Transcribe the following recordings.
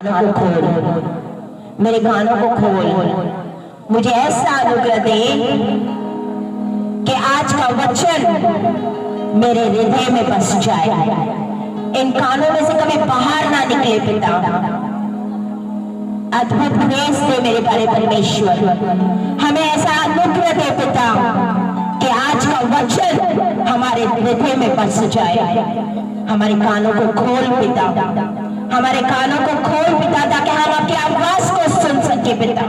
कानों को खोल, मेरे कानों को खोल, मुझे ऐसा अनुग्रह दे कि आज का वचन मेरे हृदय में बस जाए, इन कानों में से कभी बाहर ना निकले। पिता अद्भुत ग्रेस दे मेरे प्यारे परमेश्वर, हमें ऐसा अनुग्रह दे पिता कि आज का वचन हमारे हृदय में बस जाए। हमारे कानों को खोल पिता, हमारे कानों को खोल पिता, ताकि हम आपकी आवाज को सुन सके पिता।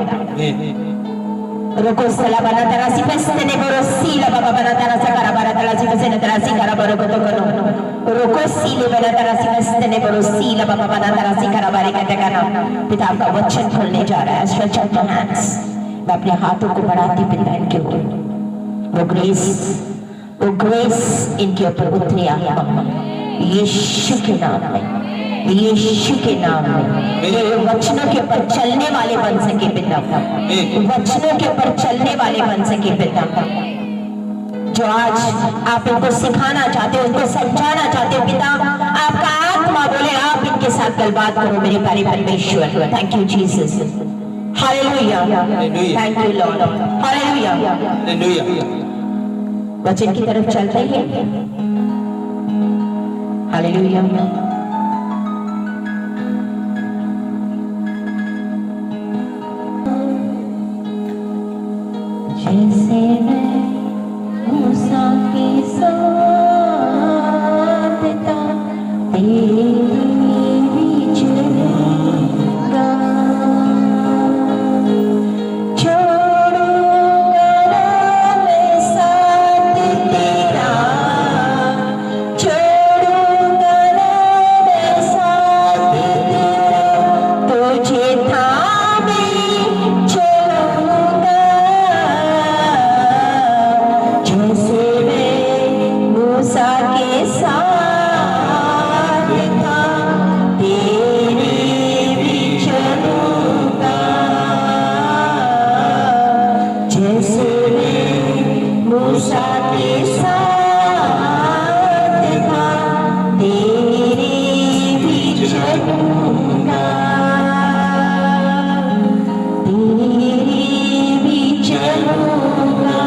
रुको सला बना तरसी पेस्ते बोरो सीला बाबा बना तरसा करा बारा तरसी पेस्ते तरसी करा बोरो को तो करो। रुको सीले बना तरसी पेस्ते बोरो सीला बाबा बना तरसी करा बारे कहते करना। पिता आपका वचन खोलने जा रहा है। स्ट्रेच आउट योर हैंड्स, मैं अपने हाथों को बढ़ाती पिता इनके ऊपर, वो ग्रेस इनके ऊपर उतरी आया यीशु के नाम में, यीशु के नाम में। ये वचनों के ऊपर चलने वाले बन सके पिता, वचनों के ऊपर चलने वाले बन सके पिता। जो आज आप इनको सिखाना चाहते हो, उनको समझाना चाहते हो पिता, आपका आत्मा बोले आप इनके साथ गलबात करो मेरे प्यारे परमेश्वर। Thank you Jesus, hallelujah, thank you Lord, hallelujah. वचन की तरफ चल रही है, हालेलुया। जैसे मैं मूसा के साथ था, तेरी भी चलूंगा, छोड़ूंगा ना मैं साथ तेरा, छोड़ूंगा ना मैं साथ तेरा, तुझे थामे चलूंगा। जैसे मैं मूसा के साथ था, तेरे भी चलूंगा, जैसे मैं मूसा के साथ था, तेरे भी चलूंगा, तेरे भी चलूंगा।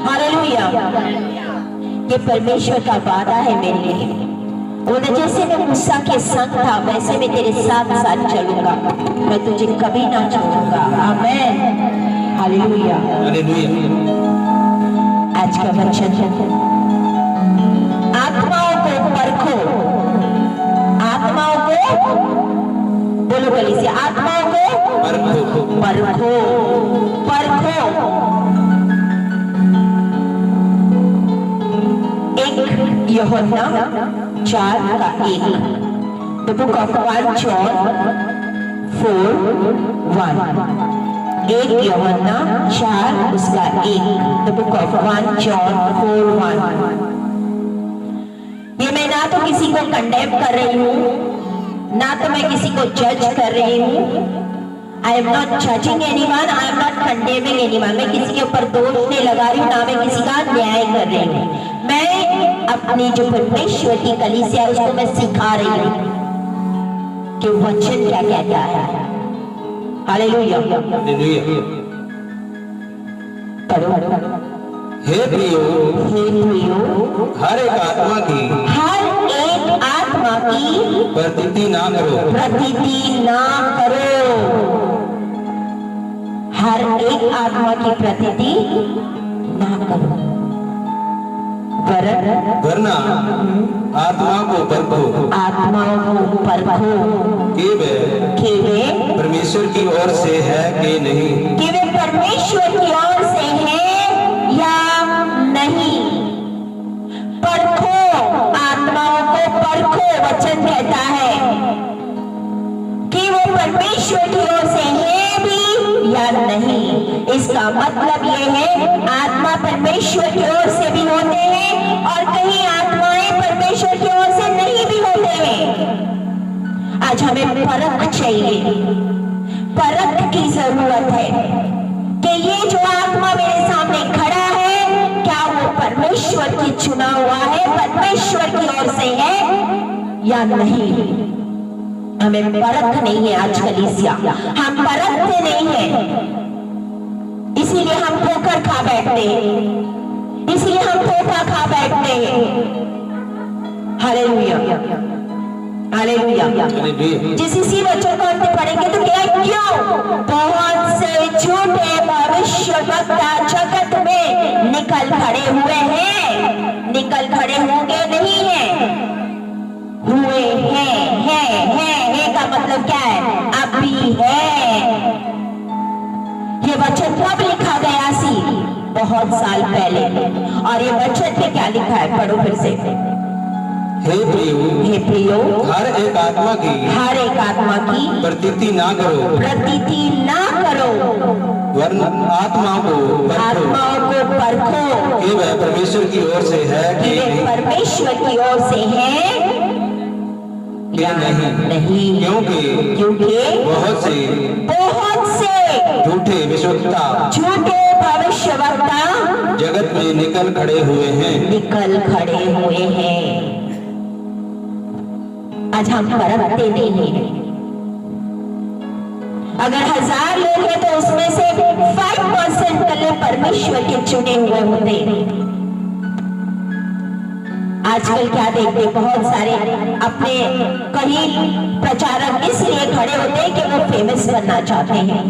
हालेलुया। ये परमेश्वर का वादा है मेरे लिए। बोले जैसे मैं मूसा के संग था, वैसे मैं तेरे साथ साथ चलूंगा, मैं तुझे कभी ना छोड़ूंगा। आमेन, हालेलुया। आज का वचन, आत्माओं को परखो, आत्माओं को बोलो गली से, आत्माओं को परखो, परखो, परखो। एक यूहन्ना 4:1, The book of 1 John 4:1, 1 यूहन्ना 4:1, The book of 1 John 4:1। ये मैं ना तो किसी को कंडेम कर रही हूँ, ना तो मैं किसी को जज कर रही हूँ। I am not judging anyone, I am not condemning anyone। मैं किसी के ऊपर दोष नहीं लगा रही हूँ, ना मैं किसी का न्याय कर रही हूँ। मैं अपनी जो परमेश्वर की कलीसिया है उसको मैं सिखा रही हूँ कि वचन क्या कहता है। हालेलुया, पढ़ो। हे प्रियो, हे प्रियो, हर एक आत्मा की प्रतीति ना करो, प्रतीति ना करो। हर एक आत्मा की प्रतीति ना करो, वरना आत्मा को परखो, आत्माओं को परखो कि वे परमेश्वर की ओर से है कि नहीं, कि वे परमेश्वर की ओर से है या नहीं। परखो, आत्माओं को परखो। वचन कहता है कि वो परमेश्वर की ओर से है भी या नहीं। इसका मतलब ये है आत्मा परमेश्वर की ओर से भी होते हैं और कहीं आत्माएं परमेश्वर की ओर से नहीं भी होते हैं। आज हमें परख चाहिए, परख की जरूरत है कि ये जो आत्मा मेरे सामने खड़ा है, क्या वो परमेश्वर की चुना हुआ है, परमेश्वर की ओर से है या नहीं। हमें परख नहीं है आज कलीसिया, हम परखते नहीं हैं, इसीलिए हम ठोकर खा बैठते हैं, इसलिए हम धोखा खा बैठते हैं। Hallelujah hallelujah. जिस इसी वचन को हम पढ़ेंगे तो क्या क्यों बहुत से झूठे भविष्यवक्ता जगत में निकल खड़े हुए हैं, निकल खड़े होंगे नहीं है, हुए हैं का मतलब क्या है? अभी है। ये वचन कब लिखा गया सी? बहुत साल पहले। और ये वचन पे क्या लिखा है? पढ़ो फिर से। हे प्रियो, हर एक आत्मा की प्रतीति ना करो, वरन आत्माओं को परखो कि वह परमेश्वर की ओर से है कि परमेश्वर की ओर से है कि नहीं, क्योंकि बहुत से झूठे भविष्यवक्ता जगत में निकल खड़े हुए हैं। आज हम परखते नहीं हैं। अगर 1000 लोग हैं तो उसमें से 5% कल परमेश्वर के चुने हुए होते हैं। आजकल क्या देखते, बहुत सारे अपने कहीं प्रचारक इसलिए खड़े होते हैं कि वो फेमस बनना चाहते हैं,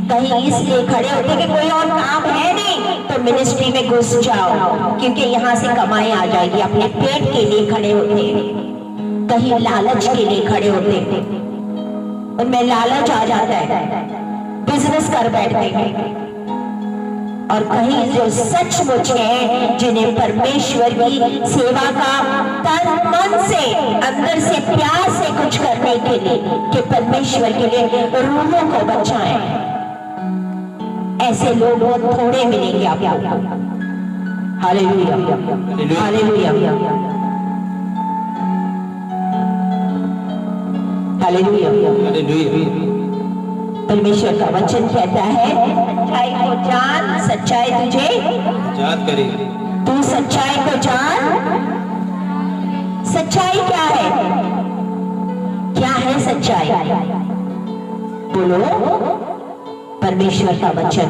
कहीं इसलिए खड़े होते हैं कि कोई और काम है नहीं तो मिनिस्ट्री में घुस जाओ क्योंकि यहाँ से कमाई आ जाएगी। अपने पेट के लिए खड़े होते हैं, कहीं लालच के लिए खड़े होते हैं, उनमें लालच आ जाता है, बिजनेस कर बैठते हैं। और कहीं जो सचमुच है, जिन्हें परमेश्वर की सेवा का तन मन से अंदर से प्यार से कुछ करने के लिए, कि परमेश्वर के लिए रूहों को बचाएं, ऐसे लोग बहुत थोड़े मिलेंगे आपको। Hallelujah hallelujah hallelujah. परमेश्वर का वचन कहता है, सच्चाई को जान, सच्चाई तुझे आजाद करे। तू सच्चाई को जान। सच्चाई क्या है? क्या है सच्चाई? बोलो। परमेश्वर का वचन।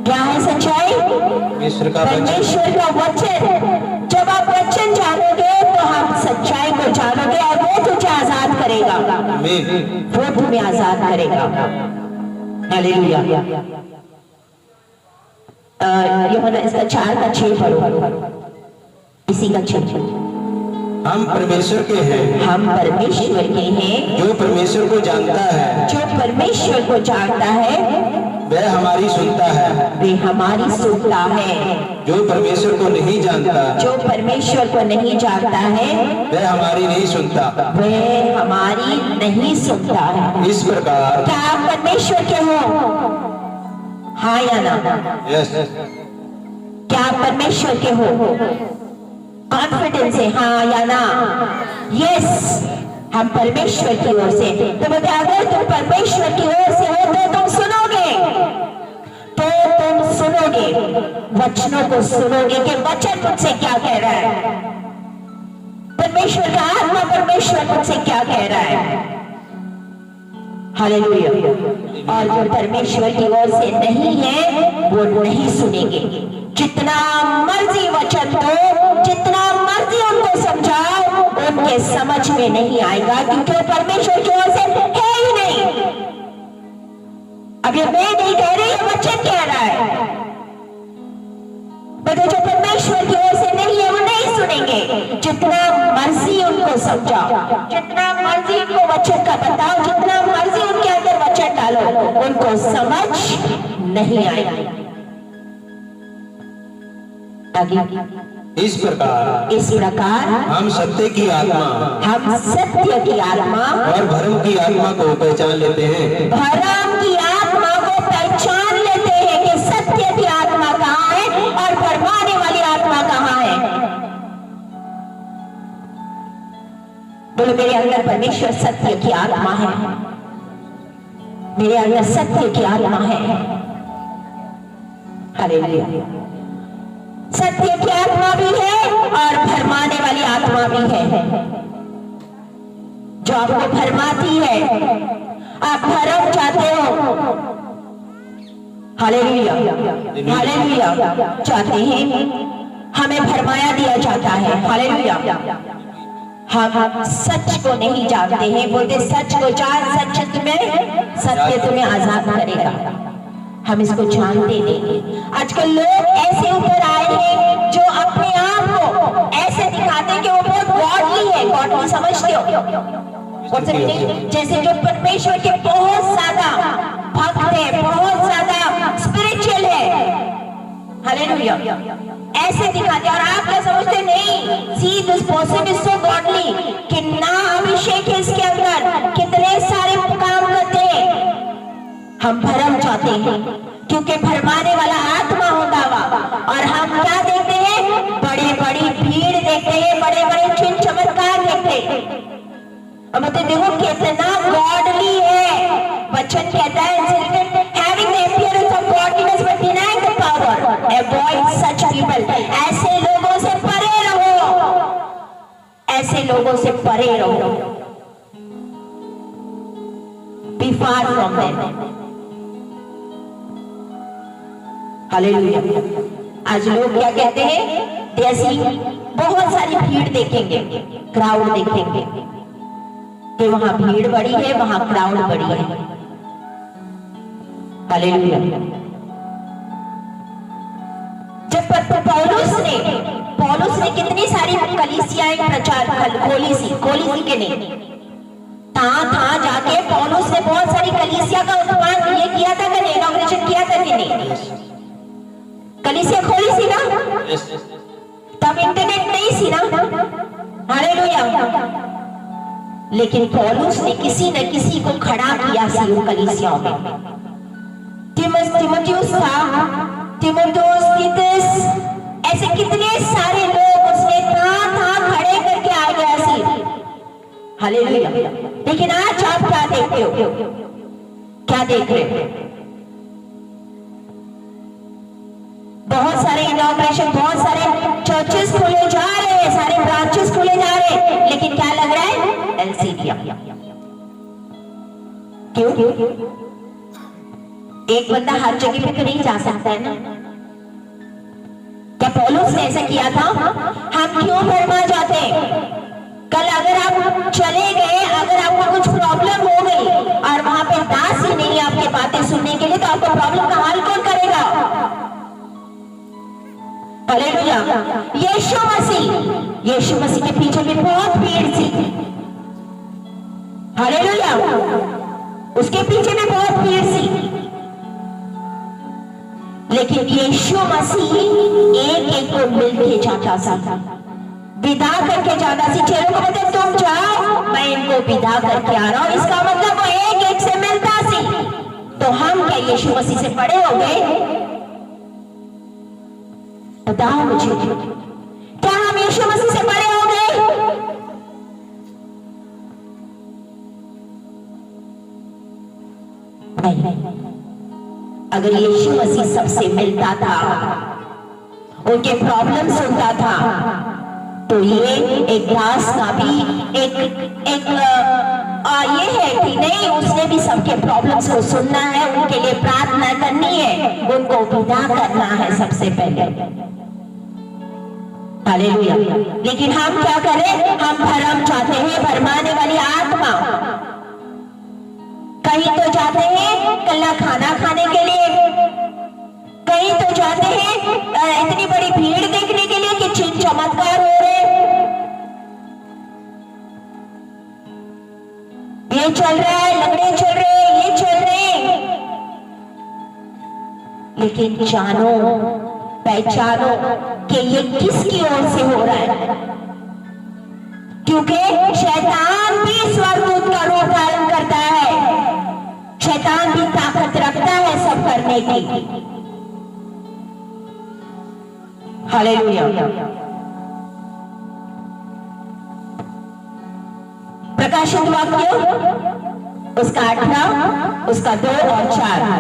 क्या है सच्चाई? परमेश्वर का वचन। जब आप वचन जानोगे तो हम सच्चाई को जानोगे और वो तुझे आजाद करेगा, वो तुम्हें आजाद करेगा। हालेलुया। यूहन्ना इसका 4:6 पढ़ो, इसी का 6। हम परमेश्वर के हैं, हम परमेश्वर के हैं, जो परमेश्वर को जानता है, जो परमेश्वर को जानता है वह हमारी सुनता है, वे हमारी सुनता है। जो परमेश्वर को नहीं जानता, जो परमेश्वर को नहीं जानता है वह हमारी नहीं सुनता, वह हमारी नहीं सुनता है। इस प्रकार क्या आप परमेश्वर के हो? हाँ या ना? यस। क्या आप परमेश्वर के हो? कॉन्फिडेंस है, हाँ या ना? यस, हम परमेश्वर की ओर से। तो बोलते अगर तुम परमेश्वर की ओर से हो तो तुम सुनोगे, वचनों को सुनोगे कि वचन मुझसे क्या कह रहा है, परमेश्वर का आत्मा परमेश्वर मुझसे क्या कह रहा है। हालेलुया। और जो परमेश्वर की ओर से नहीं है वो नहीं सुनेंगे। जितना मर्जी वचन दो, जितना मर्जी उनको समझाओ, उनके समझ में नहीं आएगा क्योंकि परमेश्वर की ओर से है ही नहीं। अब ये मैं नहीं कह रही, वचन कह रहा है। तो जो परमेश्वर की ओर से नहीं है वो नहीं सुनेंगे। जितना मर्जी उनको समझाओ, जितना मर्जी उनको वचन का बताओ, जितना मर्जी उनके अंदर वचन डालो, उनको समझ नहीं आएगी। इस प्रकार हम सत्य की आत्मा और भरम की आत्मा को पहचान लेते हैं। भरम की आत्मा को पहचान लेते हैं कि सत्य की आत्मा कहाँ है और भरमाने वाली आत्मा कहाँ है। बोलो, मेरे अंदर परमेश्वर सत्य की आत्मा है, मेरे अंदर सत्य की आत्मा है। हालेलुया। सत्य की आत्मा भी है और भरमाने वाली आत्मा भी है। जो आपको भरमाती है। आप भरम चाहते हो, हालेलुया हालेलुया, चाहते हैं, हमें भरमाया दिया जाता है। हालेलुया। हम सच को नहीं जानते हैं, बोलते सच को जान, सत्य तुम्हें आजाद करेगा। हम इसको जानते नहीं। आजकल लोग ऐसे ऊपर आए हैं जो अपने आप को ऐसे दिखाते हैं कि वो बहुत गॉडली है। गॉडली समझते हो? जैसे जो परमेश्वर के बहुत ज्यादा भक्त है, बहुत ज्यादा स्पिरिचुअल है। हालेलुया। ऐसे दिखाते और आप क्या समझते? नहीं, see this person is so godly, कितना अभिषेक है इसके अंदर, कितने सारे काम करते हैं। हम भरम चाहते हैं क्योंकि भरमाने वाला आत्मा होता हुआ, और हम क्या देखते हैं? बड़ी बड़ी भीड़ देखते हैं, बड़े बड़े चिन्ह चमत्कार देखते हैं। अब तो देखो कितना गॉडली है। वचन कहता है having the appearance of godliness but denying the power, avoid such people। ऐसे लोगों से परे रहो, ऐसे लोगों से परे रहो। Be far from them। Hallelujah. आज लोग क्या कहते हैं? जैसी बहुत सारी भीड़ देखेंगे, क्राउड देखेंगे कि वहां भीड़ बड़ी है, वहां क्राउड बड़ी है। हालेलुया। जब पौलुस ने कितनी सारी कलीसियाएं प्रचार खोली सी के नहीं, था जाके पौलुस ने बहुत सारी कलीसिया का उत्पादन ये किया था कि नहीं, इनॉग्रेशन किया था कि नहीं? कलीसिया खोली सी ना, तब इंटरनेट नहीं सी ना। हालेलुया। लेकिन पौलुस ने किसी न किसी को खड़ा किया सी उन कलीसियाओं में। तीमुथियुस था, तीमुथियुस, तीतस, ऐसे कितने सारे लोग उसने था खड़े करके आ गया सी। हालेलुया। लेकिन आज आप क्या देखते हो? क्या देख रहे हो? बहुत सारे इनॉग्रेशन, बहुत सारे चर्चेस खोले जा रहे हैं, सारे ब्रांचेस खोले जा रहे हैं, लेकिन क्या लग रहा है? एलसीडिया। क्यों? एक बंदा हर जगह पे तो नहीं जा सकता है ना। क्या पौलुस ने ऐसा किया था? हम क्यों भरमा जाते हैं? कल अगर आप चले गए, अगर आपको कुछ प्रॉब्लम हो गई और वहां पे दास ही नहीं आपकी बातें सुनने के लिए, तो आपको प्रॉब्लम का हल कौन करेगा? हालेलुया। यीशु मसीह के पीछे भी बहुत भीड़ थी। हालेलुया। उसके पीछे भी बहुत भीड़ थी, लेकिन यीशु मसीह एक एक को मिलके जाता था, विदा करके जाता सी। चेलों को बोलते तुम जाओ, मैं इनको विदा करके आ रहा हूं। इसका मतलब वो एक एक से मिलता सी। तो हम क्या यीशु मसीह से बड़े हो गए? बताओ मुझे, क्या हम यीशु मसीह से बड़े हो गए? नहीं। अगर यीशु मसीह सबसे मिलता था, उनके प्रॉब्लम सुनता था, तो ये एक दास का भी एक ये है कि नहीं, उसने भी सबके प्रॉब्लम्स को सुनना है, उनके लिए प्रार्थना करनी है, उनको विदा करना है सबसे पहले। हालेलुया। लेकिन हम क्या करें? हम भरम चाहते हैं, भरमाने वाली आत्मा। कहीं तो जाते हैं कल्ला खाना खाने के लिए, कहीं तो जाते हैं इतनी बड़ी भीड़ देखने के लिए कि चिन्ह चमत्कार हो रहे, ये चल रहा है, लंगड़े चल रहे, ये चल रहे। लेकिन जानो, पहचानो कि ये किसकी ओर से हो रहा है, क्योंकि शैतान भी स्वर्गदूत का रूप धारण करता है। शैतान भी ताकत रखता है सब करने की। हालेलुया। प्रकाशित वाक्य उसका 18, उसका 2 और 4,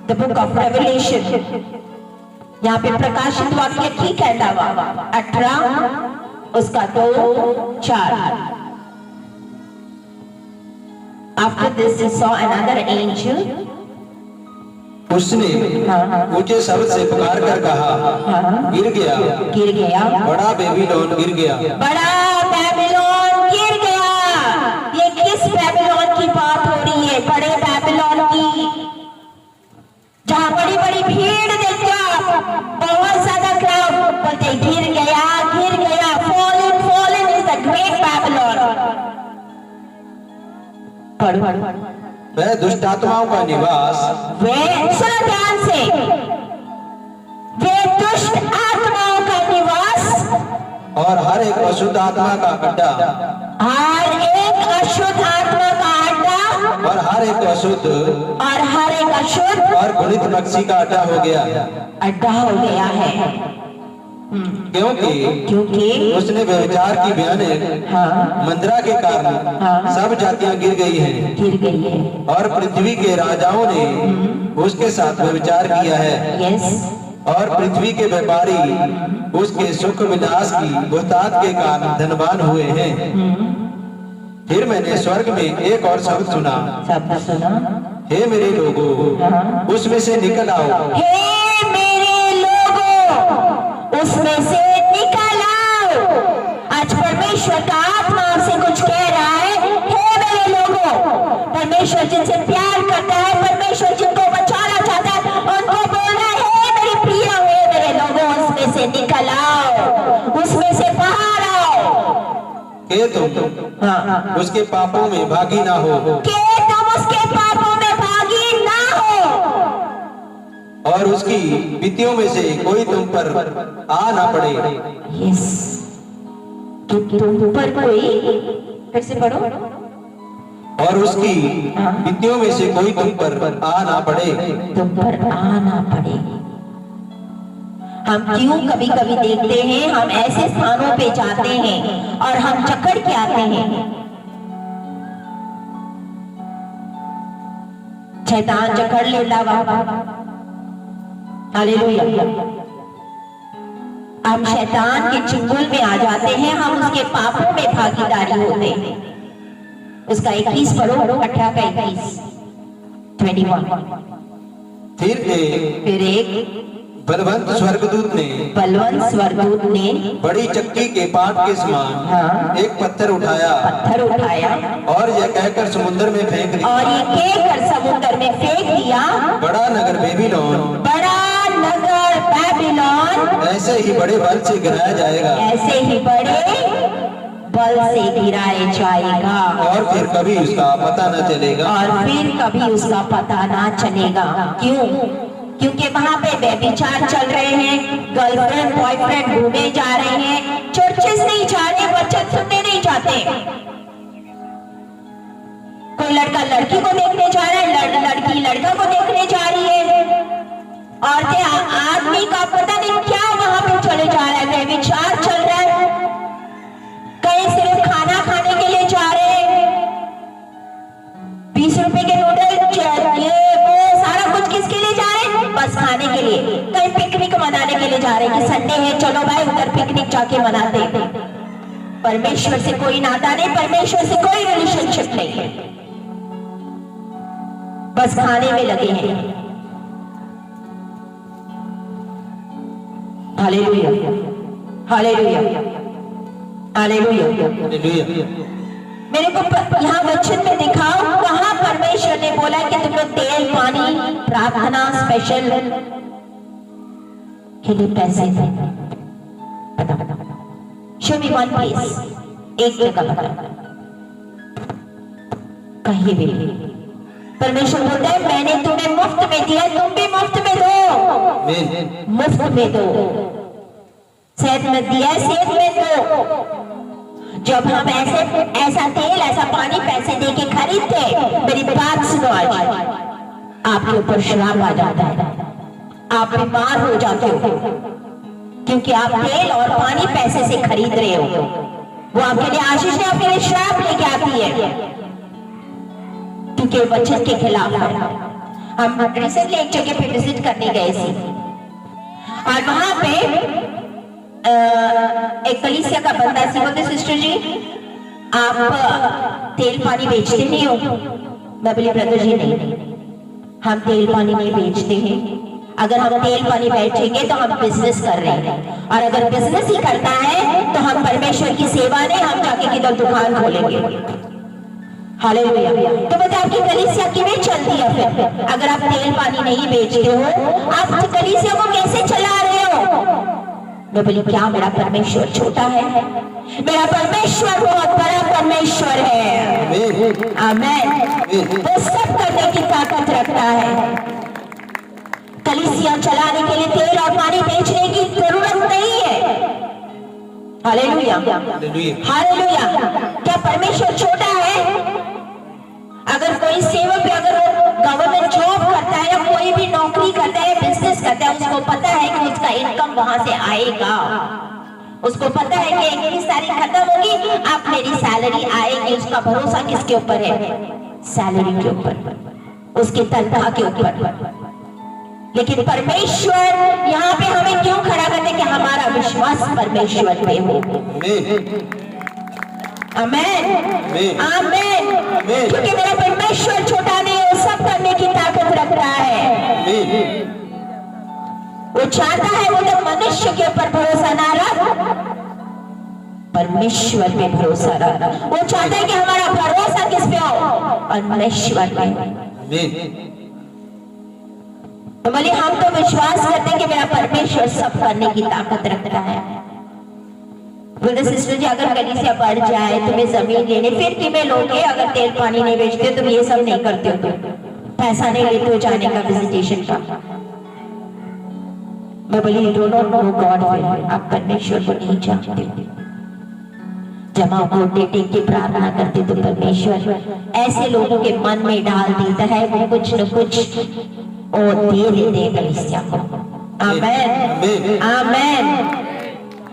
द बुक ऑफ रेवलेशन। यहाँ पे प्रकाशित वाक्य ठीक कहता हुआ 18, उसका 2, 4। After this, he saw another angel. उसने ऊंचे शब्द से पुकार कर कहा, गिर गया, गिर गया, बड़ा बेबीलोन गिर गया, बड़ा बेबीलोन गिर गया। ये किस बेबीलोन की बात हो रही है? बड़े बेबीलोन की, जहाँ बड़ी बड़ी भीड़ देखते हो आप, बहुत ज्यादा क्राउड, बोलते गिर गया, गिर गया। Fallen, fallen is the great Babylon. पढ़ो। वह दुष्ट आत्माओं का निवास, वे, सुनो ध्यान से, वे दुष्ट आत्माओं का निवास और हर एक अशुद्ध आत्मा का अड्डा, हर एक अशुद्ध आत्मा का अड्डा और हर एक अशुद्ध और घृणित पक्षी का अड्डा हो गया, अड्डा हो गया है। क्योंकि उसने व्यभिचार की भयानक मंद्रा के कारण सब जातियां गिर गई हैं और पृथ्वी के राजाओं ने उसके साथ व्यभिचार किया है। और पृथ्वी के व्यापारी उसके सुख विलास की बहुतायत के कारण धनवान हुए हैं। फिर मैंने स्वर्ग में एक और शब्द सुना, हे मेरे लोगों, उसमें से निकल आओ, हे मेरे लोगों, उसमें से निकल आओ। आज परमेश्वर का आत्मा आपसे कुछ कह रहा है, हे मेरे लोगों। परमेश्वर जिनसे प्यार करता है, परमेश्वर जिनको बचाना चाहता है, उनको बोल रहा है, हे मेरे प्रिय, हे मेरे लोगों, उसमें से निकल आओ, उसमें से बाहर आओ, कि तुम उसके पापों में भागी ना हो, कि तुम उसके पापों में भागी ना हो, और उसकी विधियों में से कोई तुम पर आ ना पड़े। यस, कि तुम पर कोई, फिर से पढ़ो, और उसकी विधियों में से कोई तुम पर आ ना पड़े, तुम पर आ ना पड़े। हम क्यों कभी कभी देखते हैं, हम ऐसे स्थानों पे जाते हैं और हम जकड़ के आते हैं। शैतान जकड़ लेता बाबा, हालेलुया। हम शैतान के चुंगल में आ जाते हैं, हम उसके पापों में भागीदारी होते हैं। उसका 21 पढ़ो, 18 का 21, 21। फिर एक बलवंत स्वर्गदूत ने बड़ी चक्की के पाट के समान एक पत्थर उठाया और यह कहकर समुद्र में फेंक दिया, बड़ा नगर बेबीलोन ऐसे ही बड़े बल से गिराया जाएगा, और फिर कभी उसका पता न चलेगा। क्यों? क्योंकि वहां पे व्यभिचार चल रहे हैं, गर्लफ्रेंड बॉयफ्रेंड घूमे जा रहे हैं, चर्चेस नहीं जा रहे, वचन सुनने नहीं जाते। कोई लड़का लड़की को देखने जा रहा है, लड़की लड़का को देखने जा रही है, और आदमी का पता नहीं क्या वहां पे चले जा रहा है, व्यभिचार चल रहा है। कहीं सिर्फ खाना खाने के लिए जा रहे हैं, 20 रुपए के नूडल, ये वो सारा कुछ किसके लिए जा रहे हैं? बस खाने के लिए। कहीं पिकनिक मनाने के लिए जा रहे हैं कि संडे है, चलो भाई उधर पिकनिक जाके मनाते हैं। परमेश्वर से कोई नाता नहीं, परमेश्वर से कोई रिलेशनशिप नहीं है, बस खाने में लगे हैं। Hallelujah, hallelujah, hallelujah. मेरे को यहाँ वचन में दिखाओ, कहाँ परमेश्वर ने बोला कि तुम लोग तेल, पानी, प्रार्थना, स्पेशल के लिए पैसे दे? शो मी वन प्लेस, एक जगह कहीं भी। परमेश्वर बोलता है, मैंने तुम्हें मुफ्त में दिया, तुम भी मुफ्त में दो, मुफ्त में दो। सेहत में दिया, सेहत में दो। जब हम ऐसा तेल, ऐसा पानी पैसे दे के खरीदते, मेरी बात सुनो, आज आपके ऊपर श्राप आ जाता है, आप बीमार हो जाते हो, क्योंकि आप तेल और पानी पैसे से खरीद रहे हो। वो आपके लिए आशीष है, आपके लिए श्राप लेके आती है, क्योंकि वचन के खिलाफ है। हम रिसेंटली एक जगह पे विजिट करने गए थे, और वहां पे एक कलीसिया का बंदा सी, बोलते सिस्टर जी आप तेल पानी बेचते नहीं हो? मैं बोली ब्रदर जी नहीं, हम तेल पानी नहीं बेचते हैं। अगर हम तेल पानी बेचेंगे तो हम बिजनेस कर रहे हैं, और अगर बिजनेस ही करना है तो हम परमेश्वर की सेवा नहीं, हम जाके किधर दुकान खोलेंगे। हालेलुया। तो बताओ आपकी कलीसिया किਵੇਂ चलती है फिर? अगर आप तेल पानी नहीं बेचते हो, आप कलीसिया को कैसे चला रहे हो? मैं बोली क्या मेरा परमेश्वर छोटा है? मेरा परमेश्वर बहुत बड़ा परमेश्वर है। आमीन। वो सब करने की ताकत रखता है। कलीसिया चलाने के लिए तेल और पानी बेचने की जरूरत नहीं है। Hallelujah, hallelujah. क्या परमेश्वर छोटा है? अगर कोई सेवक भी अगर गवर्नमेंट जॉब करता है या कोई भी नौकरी करता है, बिजनेस करता है, उसको पता है कि उसका इनकम वहां से आएगा। उसको पता है कि 31 तारीख खत्म होगी, आप मेरी सैलरी आएगी। उसका भरोसा किसके ऊपर है? सैलरी के ऊपर, उसकी तनख्वाह के ऊपर। लेकिन परमेश्वर यहाँ पे हमें क्यों खड़ा करते कि हमारा विश्वास परमेश्वर पे हो। आमीन, आमीन। क्योंकि मेरा परमेश्वर छोटा नहीं है, सब करने की ताकत रखता है। वो चाहता है वो तो मनुष्य के ऊपर भरोसा ना रख, परमेश्वर पे भरोसा रख। वो चाहता है कि हमारा भरोसा किस पे हो? परमेश्वर पे। तो बोले हम तो विश्वास करते हैं कि मेरा परमेश्वर सब करने की ताकत रखता है। बोले सिस्टर जी अगर कलीसिया बढ़ जाए, तुम्हें जमीन लेने, फिर तुम्हें लोगे? अगर तेल पानी नहीं बेचते, तुम ये सब नहीं करते हो, पैसा नहीं लेते हो जाने का, विजिटेशन का। मैं बोली यू डोंट नो गॉड, आप परमेश्वर को नहीं जानते। जब आप घुटने टेक के प्रार्थना करते तो परमेश्वर ऐसे लोगों के मन में डाल देता है, वो कुछ न कुछ और दे देते हैं कलीसिया को। आमीन, आमीन।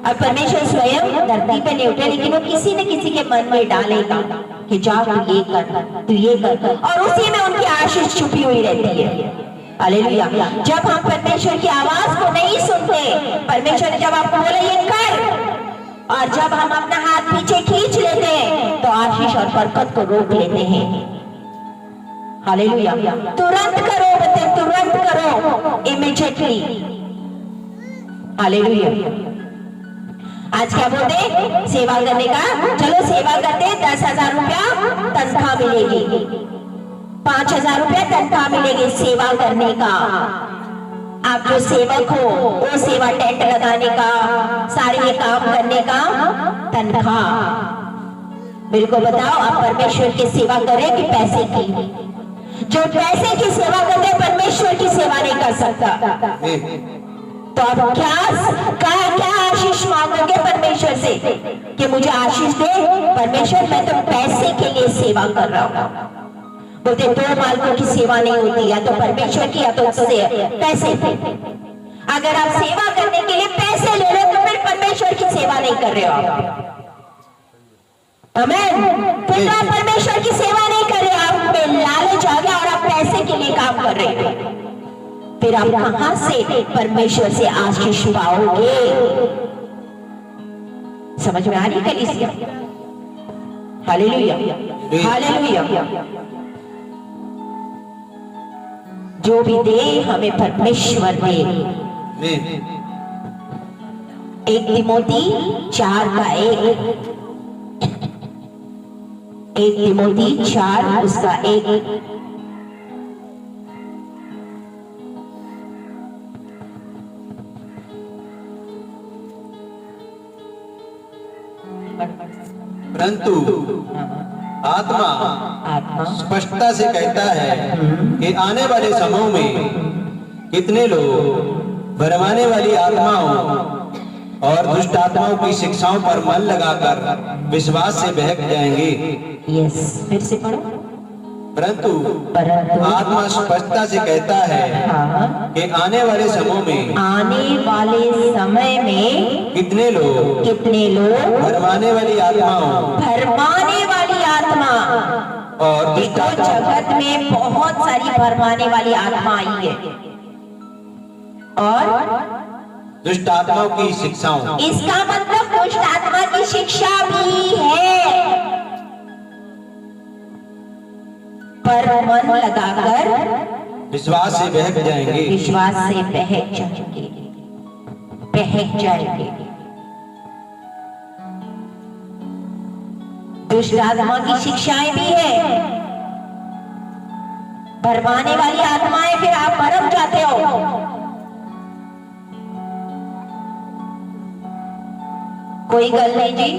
और परमेश्वर स्वयं धरती पे नहीं उठे, लेकिन वो किसी न किसी के मन में डालेगा कि जा तू ये कर, तू ये कर, और उसी में उनकी आशीष छुपी हुई रहती है। हालेलुया। जब हम परमेश्वर की आवाज को नहीं सुनते, परमेश्वर जब आपको बोले ये कर, और जब हम अपना हाथ पीछे खींच लेते हैं तो आशीष और बरकत को रोक लेते हैं। हालेलुया। तुरंत करो बच्चे, तुरंत करो, इमीडिएटली। हालेलुया। आज क्या बोलते? सेवा करने का, चलो सेवा करते, 10,000 रुपया तनख्वाह मिलेगी, 5,000 रुपया तनख्वाह मिलेगी सेवा करने का। आप जो सेवक हो, वो सेवा टेंट लगाने का, सारे ये काम करने का तनख्वाह। मेरे को बताओ आप परमेश्वर की सेवा करें कि पैसे की? जो पैसे की सेवा करते परमेश्वर की सेवा नहीं कर सकता। तो आप क्या आशीष मांगोगे परमेश्वर से कि मुझे आशीष दे? परमेश्वर मैं तो पैसे के लिए सेवा कर रहा हूँ। बोलते दो मालिकों की सेवा नहीं होती, या तो परमेश्वर की या तो पैसे। अगर आप सेवा करने के लिए पैसे ले रहे हो तो फिर परमेश्वर की सेवा नहीं कर रहे हो। आमीन। फिर आप परमेश्वर की सेवा नहीं कर रहे, आप पे लालच आ गया और आप पैसे के लिए काम कर रहे हो। फिर आप कहां से परमेश्वर से आशीष पाओगे? समझ में आ रही कलीसिया? Hallelujah, hallelujah. जो भी दे हमें परमेश्वर दे। 1 तिमोथी 4:1, 1 तिमोथी 4:1। परंतु आत्मा स्पष्टता से कहता है कि आने वाले समयों में कितने लोग भरमाने वाली आत्माओं और दुष्ट आत्माओं की शिक्षाओं पर मन लगाकर विश्वास से बहक जाएंगे। यस, फिर से पढ़ो। परंतु आत्मा स्पष्टता से कहता है कि आने वाले समय में कितने लोग भरमाने वाली आत्मा और देखो जगत में बहुत सारी भरमाने वाली आत्मा आई है और दुष्ट आत्माओं की शिक्षाओं। इसका मतलब दुष्ट आत्मा की शिक्षा भी है। पर मन लगाकर विश्वास से बहक जाएंगे। विश्वास से बहक जाएंगे, बहक जाएंगे। दुष्ट आत्मा की शिक्षाएं भी है, भरमाने वाली आत्माएं, फिर आप भरम जाते हो। कोई गल नहीं जी,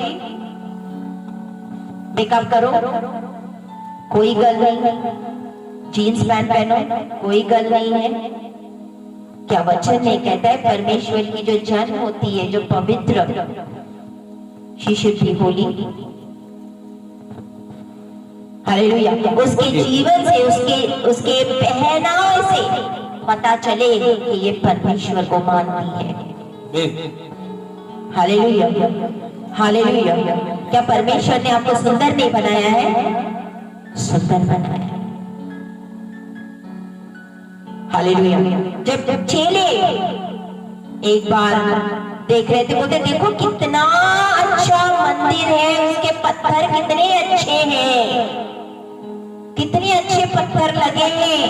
मेकअप करो, कोई गल नहीं, जीन्स पैंट पहनो, कोई गल नहीं है। क्या वचन नहीं कहता है, परमेश्वर की जो जन्म होती है, जो पवित्र, she should be Holi. Hallelujah. उसके जीवन से, उसके पहनावे से पता चले कि ये परमेश्वर को मानती है। Hallelujah, hallelujah. क्या परमेश्वर ने आपको सुंदर नहीं बनाया है? सुंदर बनाया है। हालेलुया। जब चेले एक बार देख रहे थे, बोलते देखो कितना अच्छा मंदिर है, उसके पत्थर कितने अच्छे हैं, कितने अच्छे पत्थर लगे हैं।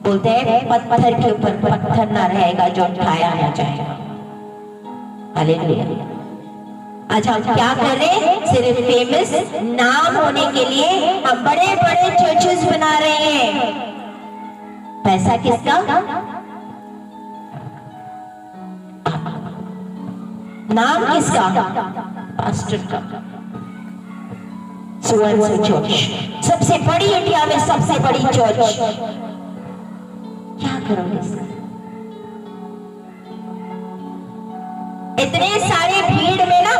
बोलते हैं पत्थर के ऊपर पत्थर ना रहेगा जो उठाया ना जाएगा। हालेलुया। अच्छा, हम क्या कर रहे हैं? सिर्फ फेमस नाम होने के लिए हम बड़े बड़े चर्चेस बना रहे हैं। पैसा किसका? नाम किसका? पास्टर का। सुवर्ण चर्च, सबसे बड़ी इंडिया में सबसे बड़ी चर्च। क्या करोगे इसका? इतने सारे भीड़ में ना,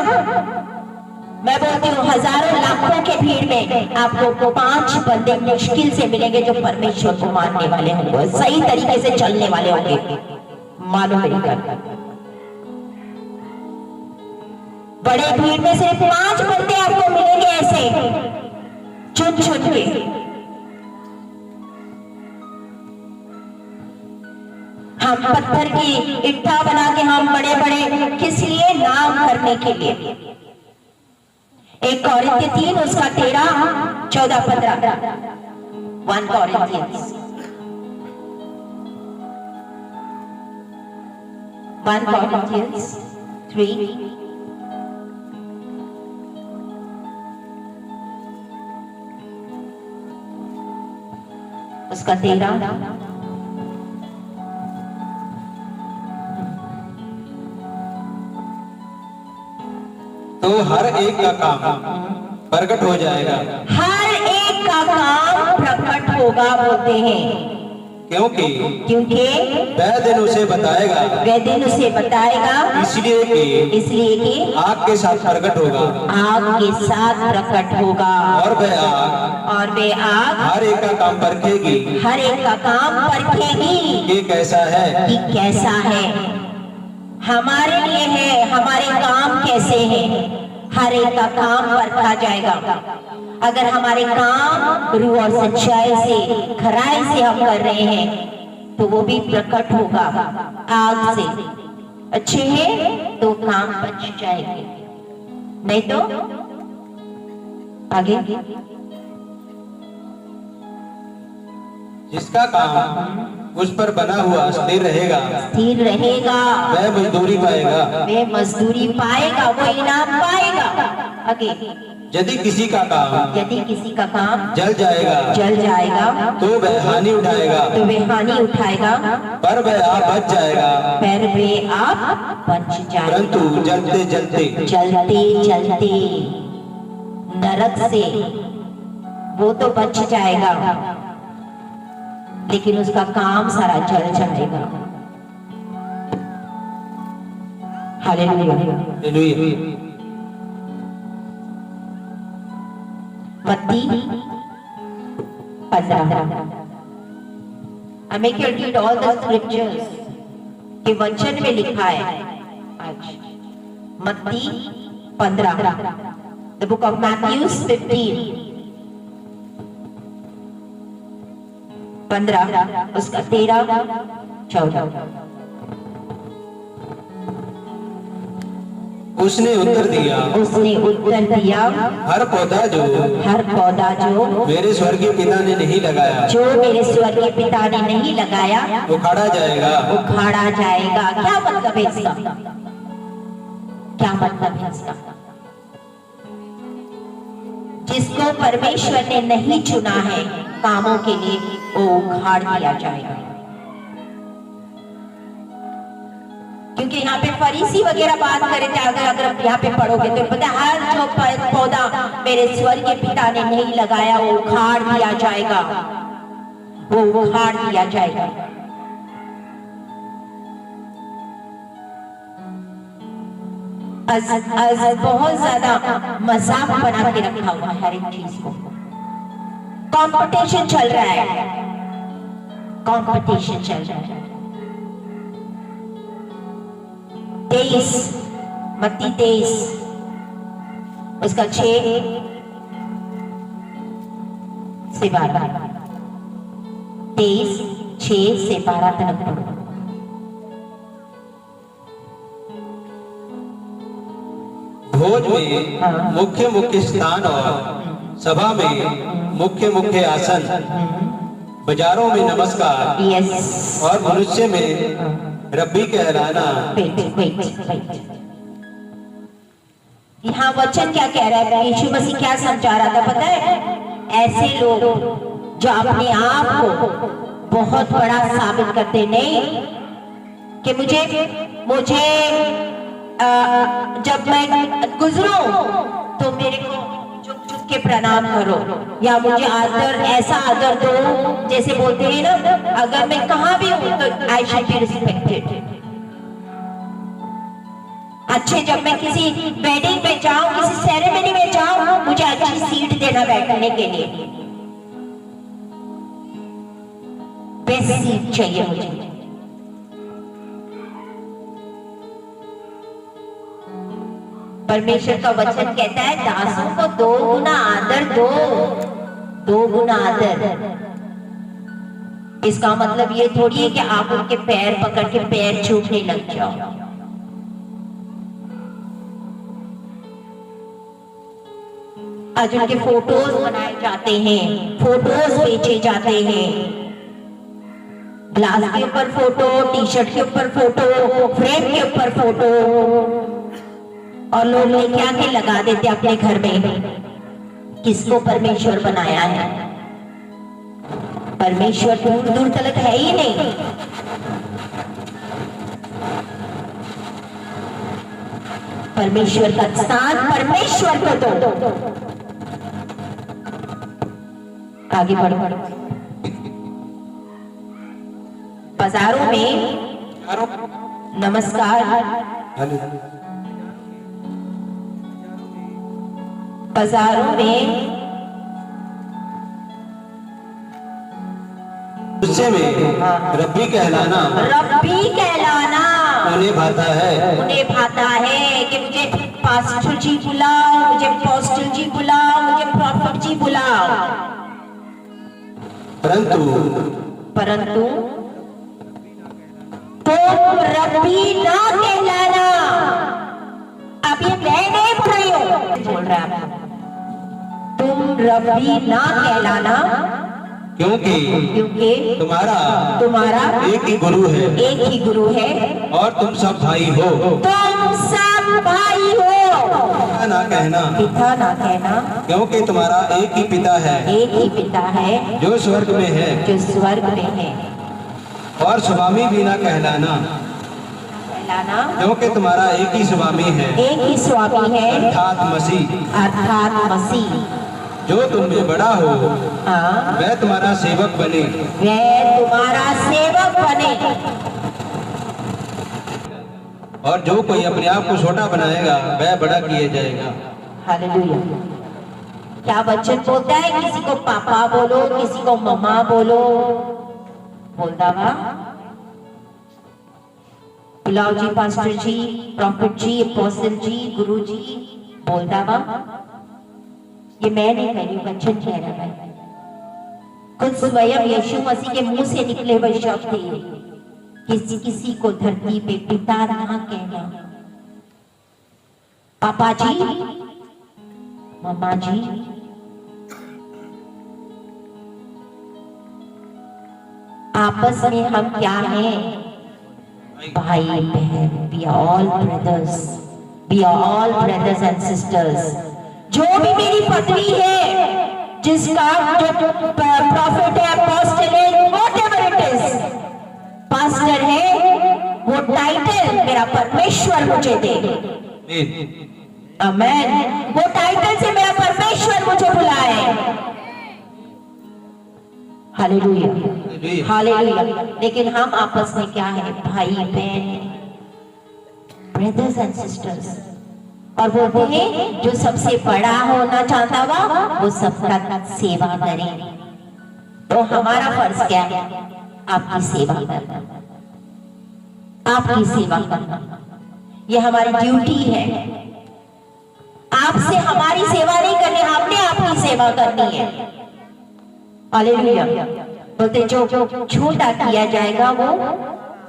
मैं बोलती हूँ हजारों लाखों के भीड़ में आपको 5 बंदे मुश्किल से मिलेंगे जो परमेश्वर को मानने वाले होंगे, सही तरीके से चलने वाले होंगे। मानो मेरी बात। बड़े भीड़ में सिर्फ 5 बंदे आपको मिलेंगे ऐसे चुन चुन के। हम पत्थर की इट्टा बना के हम बड़े बड़े किस लिए? नाम करने के लिए। 1 कोरिन्थियंस 3 उसका 13, 14, 15। 1 कोरिन्थियंस 3 उसका 13। तो हर एक का काम प्रकट हो जाएगा। हर एक का काम प्रकट होगा बोलते हैं, क्योंकि वह दिन उसे बताएगा, वह दिन उसे बताएगा, इसलिए कि आग के साथ प्रकट होगा, आग के साथ प्रकट होगा। और वह आग हर एक का काम परखेगी, हर एक का काम परखेगी कि कैसा है, कि कैसा है। हमारे लिए है, हमारे काम कैसे हैं, हर एक का काम परखा जाएगा। अगर हमारे काम रूह और सच्चाई से, खराई से हम कर रहे हैं तो वो भी प्रकट होगा आग से। अच्छे हैं तो काम बच जाएंगे, नहीं तो आगे। जिसका काम उस पर बना हुआ स्थिर रहेगा, वह मजदूरी पाएगा, वो इनाम पाएगा। आगे। यदि किसी का काम जल जाएगा तो वह हानि उठाएगा, पर वह आप बच जाएगा, परंतु जलते जलते नरक से वो तो बच जाएगा, लेकिन उसका काम सारा जल जाएगा। हालेलुया। मत्ती 15। I make you read all the scriptures के वचन में लिखा है आज। मत्ती 15, the book of Matthew 15 उसका 13, 14। उसने उत्तर दिया, हर पौधा जो मेरे स्वर्गीय पिता ने नहीं लगाया, नहीं लगाया उखाड़ा जाएगा। क्या मतलब है इसका? जिसको परमेश्वर ने नहीं चुना है कामों के लिए, वो उखाड़ दिया जाएगा। क्योंकि यहाँ पे फरीसी वगैरह बात करे थे, अगर यहाँ पे पढ़ोगे तो पता है हर जो पौधा मेरे स्वर्गीय पिता ने नहीं लगाया वो उखाड़ दिया जाएगा, बहुत ज्यादा मजाक बना के रखा हुआ है हर एक चीज को। कंपटीशन चल रहा है। मत्ती 23 उसका 6 से 12 23 6 से 12 तक पढ़ो। भोज में मुख्य स्थान और सभा में मुख्य आसन, बाजारों में नमस्कार और मनुष्य में रब्बी कहलाना। यहाँ वचन क्या कह रहा है? यीशु मसीह क्या समझा रहा था पता है? ऐसे लोग जो अपने आप को बहुत बड़ा साबित करते नहीं कि मुझे जब मैं गुजरूं तो मेरे को झुक के प्रणाम करो, या मुझे ऐसा आदर दो जैसे बोलते हैं ना, अगर मैं कहाँ भी हूँ तो आई शुड बी रिस्पेक्टेड। अच्छे जब मैं किसी वेडिंग पे जाऊं, किसी सेरेमनी में जाऊं, मुझे अच्छी सीट देना बैठने के लिए, बेस्ट सीट चाहिए मुझे। परमेश्वर का वचन कहता है दासों को 2 गुना आदर दो, 2 गुना आदर। इसका मतलब ये थोड़ी है कि आप उनके पैर पकड़ के पैर छूटने लग जाओ। आज उनके फोटोज बनाए जाते हैं, फोटोज बेचे जाते हैं, ग्लास के ऊपर फोटो, टी शर्ट के ऊपर फोटो, फ्रेम के ऊपर फोटो, और लोग लेके आके लगा देते अपने घर में। किसको परमेश्वर बनाया है? परमेश्वर दूर दूर तक है ही नहीं। परमेश्वर का स्थान परमेश्वर को दो। आगे बढ़ो। बाजारों में नमस्कार, बाजारों में रब्बी कहलाना उन्हें भाता है कि मुझे पास्टर जी बुलाओ, मुझे अपोस्टल जी बुलाओ, मुझे प्रॉफिट जी बुलाओ। परंतु तुम रब्बी ना कहलाना। अब ये मैं नहीं बोल रही हूं, बोल रहा है तुम रब्बी ना कहलाना, क्योंकि तुम्हारा एक ही गुरु है और तुम सब भाई हो। पिता ना कहना, क्योंकि तुम्हारा एक ही पिता है जो स्वर्ग में है, और स्वामी भी ना कहलाना, क्योंकि तुम्हारा एक ही स्वामी है, अर्थात मसीह। जो तुम में बड़ा हो वह तुम्हारा सेवक बने। और जो कोई अपने आप को छोटा बनाएगा वह बड़ा किया जाएगा। हालेलुया। क्या वचन बोलता है? किसी को पापा बोलो, किसी को मम्मा बोलो, बोलता वा बुलाओ जी, पास्टर जी, प्रॉफिट जी, अपोस्टल जी, गुरु जी, बोलता वा। ये मैं नहीं कह रही, वचन कह रहा है। खुद स्वयं यीशु मसीह के मुंह से निकले हुए शब्द है, किसी को धरती पे पिता ना कहना। पापा जी, मम्मा जी, आपस में हम क्या हैं? भाई बहन, we are all brothers, we are all brothers and sisters. जो भी मेरी पत्नी है, जिसका जो प्रॉफिट है, अपोस्टल है, व्हाटएवर इट इज, पास्टर है, वो टाइटल मेरा परमेश्वर मुझे दे। आमेन। वो टाइटल से मेरा परमेश्वर मुझे बुलाए। Hallelujah, hallelujah. लेकिन हम आपस में क्या है? भाई बहन, ब्रदर्स एंड सिस्टर्स। और बोलते हैं जो सबसे बड़ा होना चाहता हुआ वो सबका सेवा करे। तो हमारा फर्ज क्या है? आपकी सेवा करना, आपकी सेवा करना, ये हमारी ड्यूटी है। आपसे हमारी सेवा नहीं करनी, हमने आपकी सेवा करनी है। हालेलुया। बोलते जो छोटा किया जाएगा, वो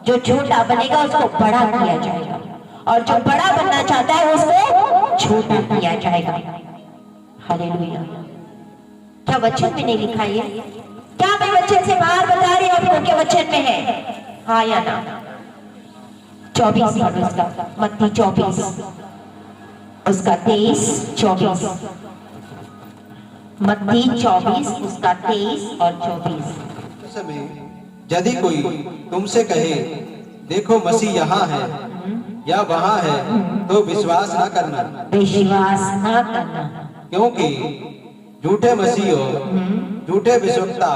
जो छोटा बनेगा उसको बड़ा किया जाएगा, और जो बड़ा बनना चाहता है उसको छोटा किया जाएगा। हालेलुया। क्या वचन में नहीं लिखा है? क्या मैं वचन से बाहर बता रही हूँ आपको कि वचन में है? हाँ या ना? 24 उसका, मत्ती 24 उसका 23-24, मत्ती 24 उसका 23 और 24। समय यदि कोई तुमसे कहे देखो मसीह यहाँ है या वहाँ है, तो विश्वास ना करना, विश्वास ना करना, क्योंकि झूठे मसीह और झूठे विश्वक्ता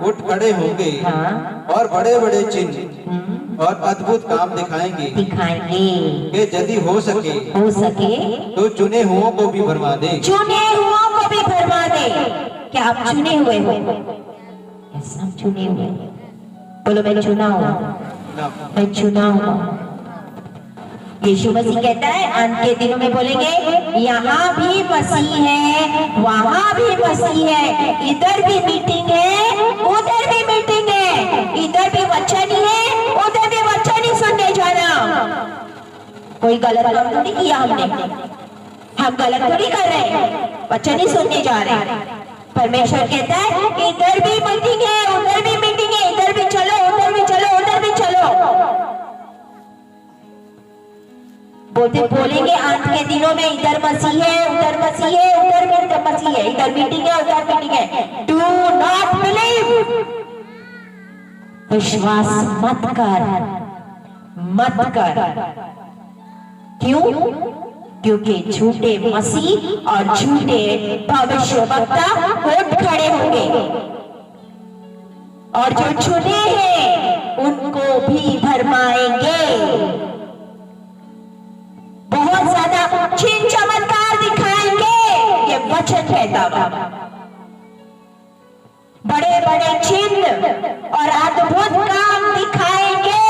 उठ खड़े होंगे और बड़े बड़े चिन्ह और अद्भुत काम दिखाएंगे कि यदि हो सके तो चुने हुओं को भी भरमा दे। चुने हुओं को भी भरमा दे। क्या आप चुने हुए हो? सब चुने हुए। बोलो मैं चुना हूँ, मैं चुना हूँ। यीशु मसीह कहता है अंत के दिनों में बोलेंगे यहाँ भी मसीह है, वहाँ भी मसीह है, इधर भी मीटिंग है, उधर भी मीटिंग है, इधर भी वचन ही है, उधर भी वचन ही सुनने जाना। कोई गलत काम तो नहीं किया हमने, हम गलत तो नहीं कर रहे, वचन ही सुनने जा रहे हैं। परमेश्वर कहता है इधर भी मीटिंग है, उधर भी मीटिंग है, इधर भी चलो, उधर भी चलो, उधर भी चलो। बोलेंगे अंत के दिनों में इधर मसीह है, उधर मसीह है, उधर भी मसीह है, इधर मीटिंग है, उधर मीटिंग है। Do not believe. विश्वास मत कर, मत कर। क्यों? क्योंकि झूठे मसीह और झूठे भविष्यवक्ता उठ खड़े होंगे, और जो चुने हैं उनको भी भरमाएंगे। बहुत ज्यादा चिन्ह चमत्कार दिखाएंगे, ये वचन कहता हुआ। बड़े बड़े चिन्ह और अद्भुत काम दिखाएंगे।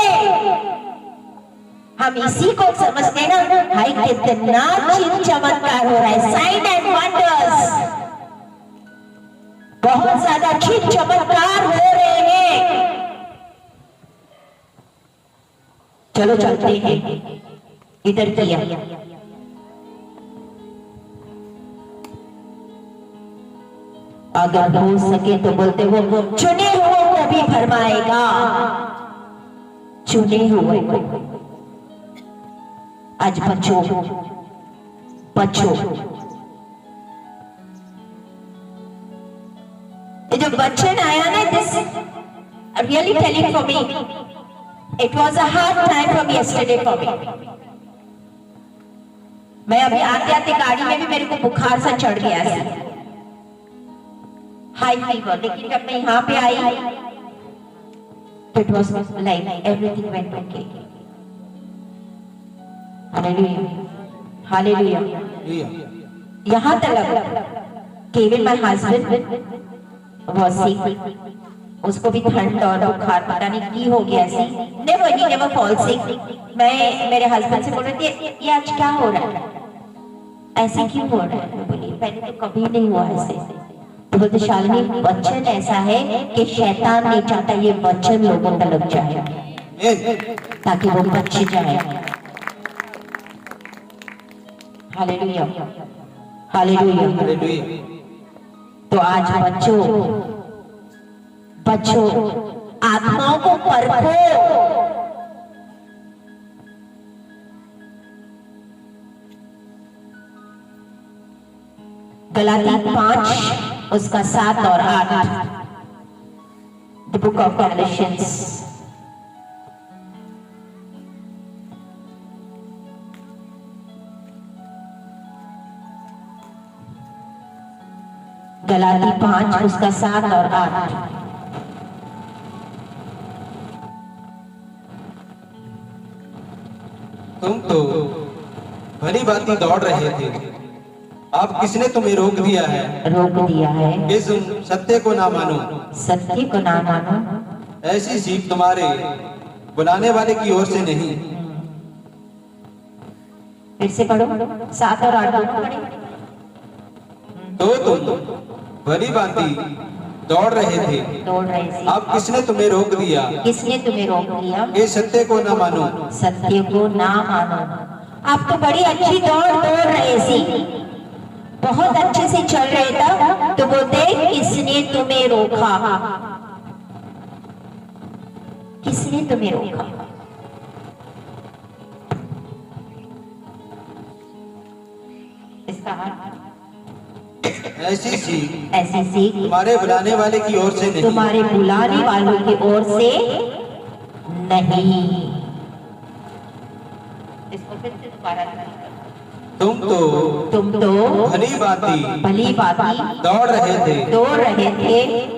हम इसी को समझते ना, भाई कितना चिन्ह चमत्कार हो रहा है, साइन एंड वंडर्स, बहुत ज्यादा चिन्ह चमत्कार हो रहे हैं। चलो चलते हैं। इधर किया, अगर हो सके तो बोलते वो चुने हुओं को भी भरमाएगा। चुने हुए को आज बचो, बचो। ये जो वचन आया ना, this really telling for me, it was a hard time from yesterday for me. मैं अभी आते आते गाड़ी में भी मेरे को बुखार सा चढ़ गया है, हाई फीवर। लेकिन जब मैं यहाँ पे आई, it was like everything went okay. Hallelujah, hallelujah. यहाँ तक केवल माय हस्बैंड वाज सिक, उसको भी ठंड और बुखार पता नहीं की हो गया ऐसी। Never fall sick. मैं मेरे हस्बैंड से बोल रही थी ये आज क्या हो रहा है, ऐसे क्यों हो रहा है? बोली पहले तो कभी नहीं हुआ ऐसे। तो बोलते शालिनी वचन ऐसा है कि शैतान नहीं चाहता ये वचन लोगों का लग जाए ताकि वो बच जाए। Hallelujah, hallelujah. हालेलुया। तो आज बच्चों आत्माओं को परखो। गलाती 5 उसका 7 और 8, the book of Galatians. Galati 5 उसका 7 और 8। तुम तो भली भांति दौड़ रहे थे, अब किसने तुम्हें रोक दिया है? रोक दिया है कि तुम सत्य को ना मानो। सत्य को ना मानो। ऐसी सीख तुम्हारे बुलाने वाले की ओर से नहीं। फिर से पढ़ो, 7 और 8 दोनों पढ़े। तो तुम भली भांति दौड़ रहे थे, अब किसने तुम्हें रोक दिया? किसने तुम्हें रोक दिया? कि सत्य को ना मानो। सत्य को ना मानो। आप तो बड़ी अच्छी दौड़ रहे थे, बहुत अच्छे से चल रहे था, तो बोलते किसने तुम्हें रोका? किसने तुम्हें रोका? इसका ऐसी सीख तुम्हारे बुलाने वाले की ओर से नहीं। तुम्हारे बुलाने वालों की ओर से नहीं। इसको फिर से दोबारा तुम तो भली भांति दौड़ रहे थे,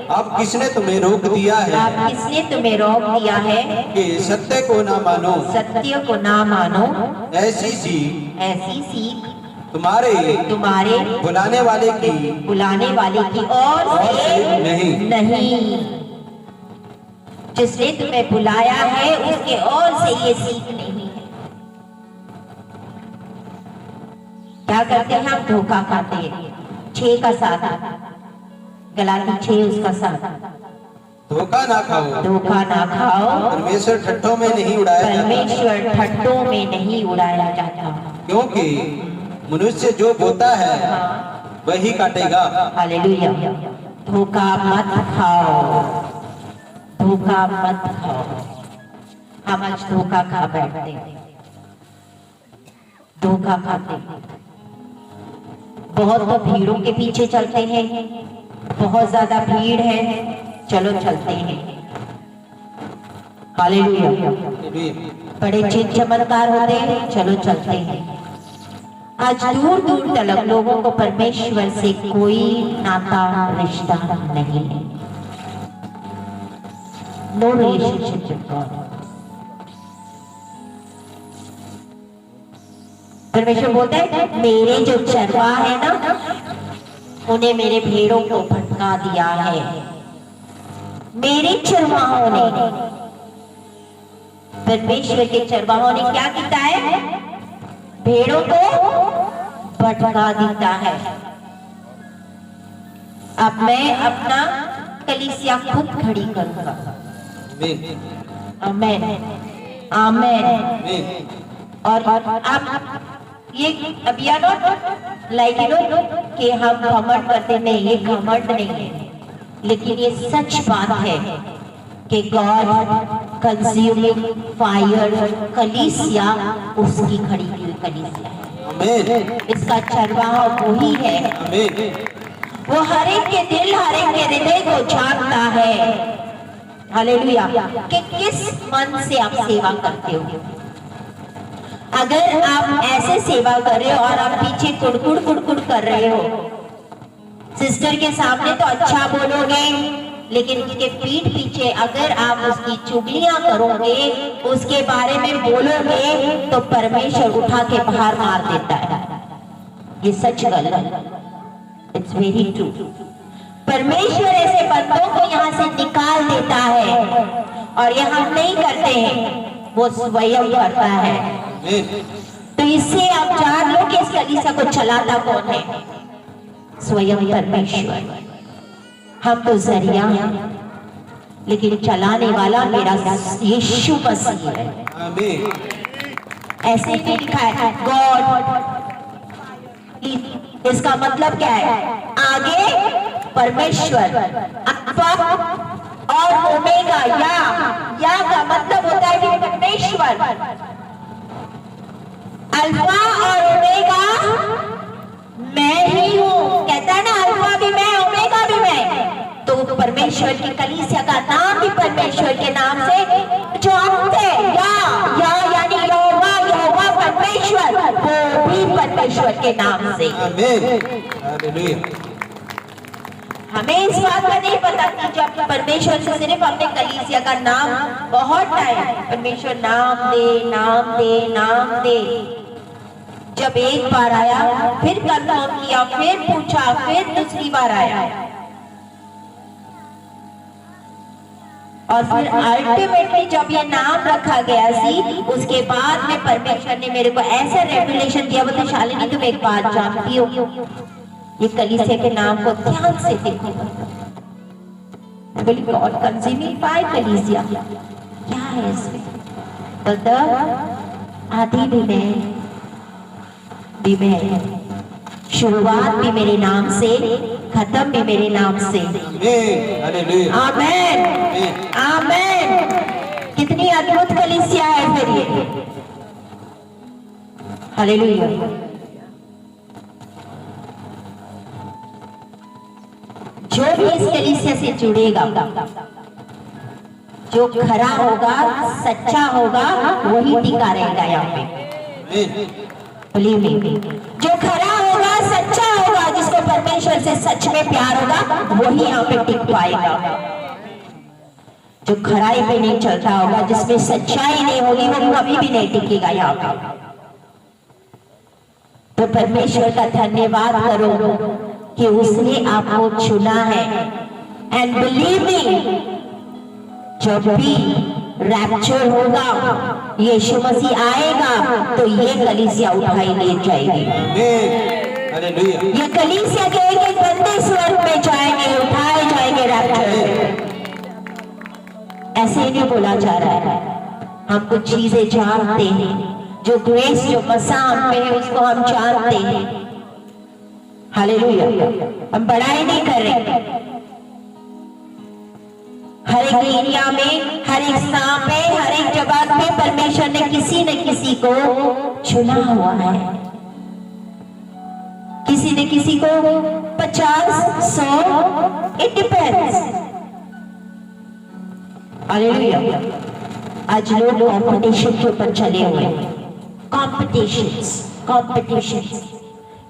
अब किसने तुम्हें रोक दिया है? अब किसने तुम्हें रोक दिया है कि सत्य को ना मानो। सत्य को ना मानो। ऐसी सीख तुम्हारे बुलाने वाले की ओर से नहीं। जिसने तुम्हें बुलाया है उसके ओर से ये सीख नहीं है। क्या करते हैं हम? धोखा खाते हैं। 6 का 7, गलाती 6 उसका 7। धोखा ना खाओ। धोखा ना खाओ। परमेश्वर ठट्ठों में नहीं उड़ाया जाता। परमेश्वर ठट्ठों में नहीं उड़ाया जाता। क्योंकि मनुष्य जो बोता है वही काटेगा। हालेलुया। धोखा मत खाओ, धोखा मत खाओ। हम आज धोखा खा बैठते हैं, धोखा खाते हैं। बहुत तो भीड़ों के पीछे चलते हैं, बहुत ज्यादा भीड़ है, चलो चलते हैं। हालेलुया। बड़े चिन्ह चमत्कार होते हैं, चलो चलते हैं। आज दूर दूर तक लोगों को परमेश्वर से कोई नाता रिश्ता नहीं है। No relationship with God. परमेश्वर बोलता है मेरे जो चरवाहा है ना, उन्हें मेरे भेड़ों को भटका दिया है। मेरे चरवाहों ने, परमेश्वर के चरवाहों ने क्या किया है? भेड़ों को भटका देता है। अब मैं अपना कलीसिया खुद खड़ी करूंगा। आमेन, आमेन। और आप ये अब या नॉट लाइक यू नो कि हम घमंड करते नहीं, ये घमंड नहीं है, लेकिन ये सच बात है कि गॉड कंज्यूमिंग फायर कलीसिया उसकी खड़ी हुई कलीसिया है। इसका चरवाहा वही है। वो हर एक के दिल, हर एक के हृदय को जानता है। हालेलुया। कि किस मन से आप सेवा करते हो। अगर आप ऐसे सेवा कर रहे हो और आप पीछे कुड़कुड़ कर रहे हो, सिस्टर के सामने तो अच्छा बोलोगे, लेकिन उसके पीठ पीछे अगर आप उसकी चुगलियां करोगे, उसके बारे में बोलोगे, तो परमेश्वर उठा के बाहर मार देता है। ये सच गलत है। It's very true. परमेश्वर ऐसे बंदों को यहाँ से निकाल देता है, और ये हम नहीं करते हैं, वो स्वयं करता है। तो इससे आप जान लो कि इस कलीसिया को चलाता कौन है? स्वयं परमेश्वर। हम तो जरिया हैं, लेकिन चलाने वाला मेरा यीशु मसीह है। ऐसे ही लिखा है, गॉड इसका मतलब क्या है? आगे परमेश्वर, अल्फा और ओमेगा, या का मतलब होता है कि परमेश्वर। अल्फा और ओमेगा मैं ही हूं, कहता है ना, अल्फा भी मैं, ओमेगा भी मैं। तो परमेश्वर की कलीसिया का नाम भी परमेश्वर के नाम से जानते हैं। या यानी यहोवा परमेश्वर, वो भी परमेश्वर के नाम से। हमें इस बात का नहीं पता कि जब परमेश्वर से सिर्फ हमने कलीसिया का नाम बहुत टाइम परमेश्वर नाम दे नाम दे नाम दे, जब एक बार आया फिर कंफर्म किया, फिर पूछा, फिर दूसरी बार आया, और फिर अल्टीमेटली जब ये नाम रखा गया सी, उसके बाद में परमेश्वर ने मेरे को ऐसा रेवलेशन दिया। बोलते शालिनी तुम एक बात जानती हो, ये कलीसिया के नाम को ध्यान से देखो। बोली गॉड कंज्यूमिंग फायर कलीसिया क्या है इसमें? तो आदि भी मैं, शुरुआत भी मेरे नाम से, खत्म भी मेरे नाम से। आमेन आमेन। कितनी अद्भुत कलीसिया है फिर ये। हालेलुया। जो भी इस कलीसिया से जुड़ेगा, जो खरा होगा, सच्चा होगा, वही टिका रहेगा यहाँ पे। जो खरा होगा, सच्चा होगा, जिसको परमेश्वर से सच में प्यार होगा, वही यहाँ पे टिक पाएगा। जो खराई पे नहीं चलता होगा, जिसमें सच्चाई नहीं होगी, वो कभी भी नहीं टिकेगा यहाँ पे। तो परमेश्वर का धन्यवाद करो कि उसने आपको चुना है। एंड बिलीव मी, जब भी रैप्चर होगा, यीशु मसीह आएगा, तो ये कलीसिया उठाई ले जाएगी। ये कलीसिया के एक एक बंदे स्वर्ग में जाएंगे, उठाए जाएंगे रैप्चर। ऐसे ही नहीं बोला जा रहा है, हम कुछ चीजें जानते हैं, जो ग्रेस, जो मसा हम पे है, उसको हम जानते हैं। हालेलुया। हम बड़ाई नहीं कर रहे। हर एक एरिया में, हर एक स्थान पे, हर एक जगह पे परमेश्वर ने किसी न किसी को चुना हुआ है। किसी न किसी को 50, 100, इट डिपेंड्स। हालेलुया। आज लोग कॉम्पिटिशन के ऊपर चले हुए हैं। कॉम्पिटिशंस।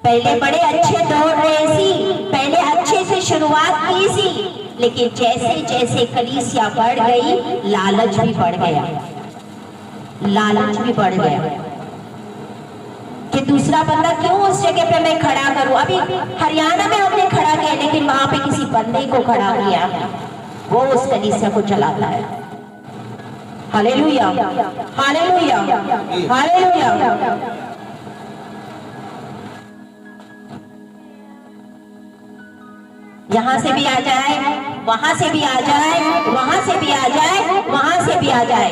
पहले बड़े अच्छे दौड़ रहे सी, पहले अच्छे से शुरुआत की सी, लेकिन जैसे जैसे कलीसिया बढ़ गई, लालच भी बढ़ गया। लालच भी बढ़ गया कि दूसरा बंदा क्यों उस जगह पे मैं खड़ा करूं। अभी हरियाणा में हमने खड़ा किया, लेकिन वहां पे किसी बंदे को खड़ा किया, वो उस कलीसिया को चलाता है। Hallelujah, hallelujah, hallelujah. यहाँ से भी आ जाए, वहां से भी आ जाए, वहां से भी आ जाए, वहां से भी आ जाए।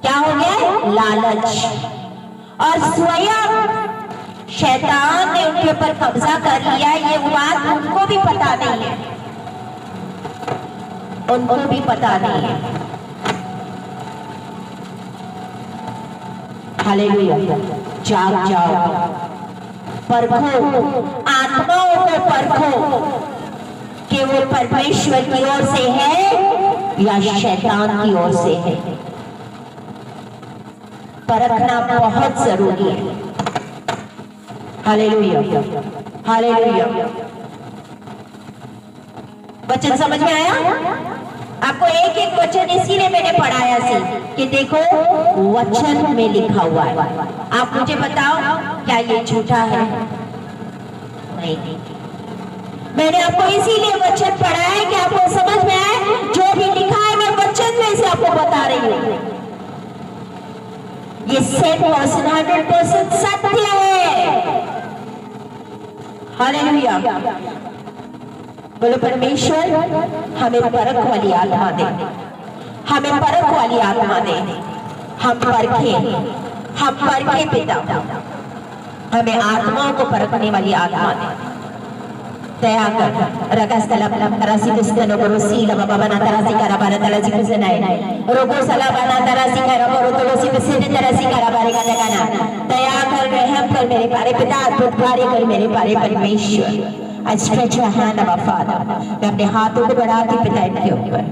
क्या हो गया? लालच। और स्वयं शैतान ने उनके ऊपर कब्जा कर लिया है। ये बात उनको भी पता नहीं है, उनको भी पता नहीं है। हालेलुया। जाग जाओ, परखो, आत्माओं को परखो कि वो परमेश्वर की ओर से है या शैतान की ओर से है। परखना बहुत जरूरी है। Hallelujah, hallelujah. वचन समझ में आया? आपको एक एक वचन इसीलिए मैंने पढ़ाया सी कि देखो वचन में लिखा हुआ है। आप मुझे बताओ, क्या ये झूठा है? नहीं। मैंने आपको इसीलिए वचन पढ़ाया है कि आपको समझ में आए। जो भी लिखा है मैं वचन में से आपको बता रही हूँ। ये 100% सत्य है। हालेलुया। बोलो परमेश्वर हमें परख वाली आत्मा दे, हमें परख वाली आत्मा दे। हम परखे पिता, हमें आत्माओं को परखने वाली आत्मा दे। दया कर रगस्तला तरसी बिस्तनो बरोसी लबा बना तरसी करा बारे तरसी बिसनाए रोगो सला बना तरसी करा बरो तुलसी बिसने तरसी करा बारे का जगाना। दया कर रहम कर मेरे पारे पिता, अद्भुत कार्य कर मेरे पारे परमेश्वर। I stretch your hand our Father. मैं अपने हाथों को बढ़ाती पिता इनके ऊपर।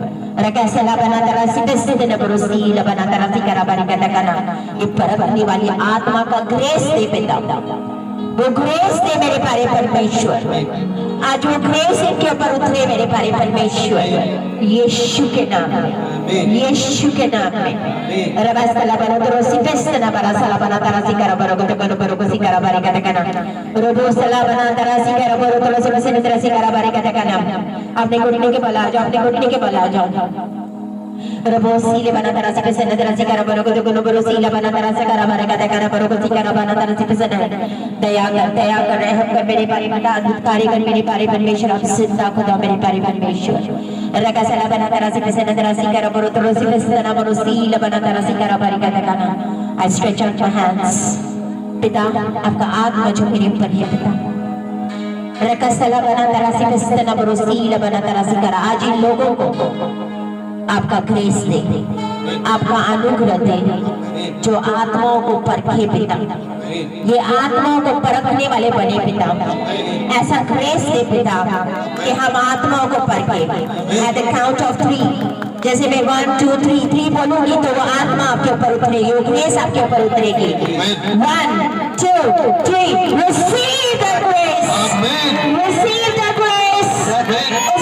रगस्तला बना तरसी बिस्तनो बरोसी लबा बना तरसी करा बारे का जगाना। ये परखने वाली आत्मा का ग्रेस दे पिता, वो ग्रेस दे मेरे पारे परमेश्वर। आज वो ग्रेस इनके ऊपर उतरे मेरे पारे परमेश्वर, यीशु के नाम में, यीशु के नाम में। रबासला बना तरोसी बेस्तना बना सला बना तरासी करा बरो को बनो बरो को सिकरा बारे का तकना रोबो सला बना तरासी करा बरो तरोसी बसे तरासी करा बारे का तकना। अपने घुटने के बल आ जाओ, अपने घुटने के बल आ जाओ। रबोसीले बना तरसी पे सने तरसी करा बरो को गुनो बरोसीला बना तरसी करा बारे का तकना बरो को सिकरा बना तरसी पे सने। दया कर रहम कर मेरे पारे पिता, अद्भुत कार्य कर मेरे पारे परमेश्वर। आप जिंदा खुदा मेरे पारे परमेश्वर। रगस्तला बना तरसी पे सने तरसी करा बरो तरोसी पे सना बरोसीला बना तरसी करा बारे का तकना। I stretch out my hands पिता, आपका आत्मा जो मेरे ऊपर है पिता। रगस्तला बना तरसी पे सना बरोसीला बना तरसी करा। आज इन लोगों को आपका ग्रेस दे, आपका अनुग्रह दे, जो आत्माओं को परखे पिता, ये आत्माओं को परखने वाले बने पिता। ऐसा ग्रेस दे पिता कि हम आत्माओं को परखे। At the count of 3, जैसे मैं 1 2 3 बोलूंगी तो वो आत्मा आपके ऊपर उतरेगी, वो ग्रेस आपके ऊपर उतरेगी। 1 2 3 receive the grace, receive the grace।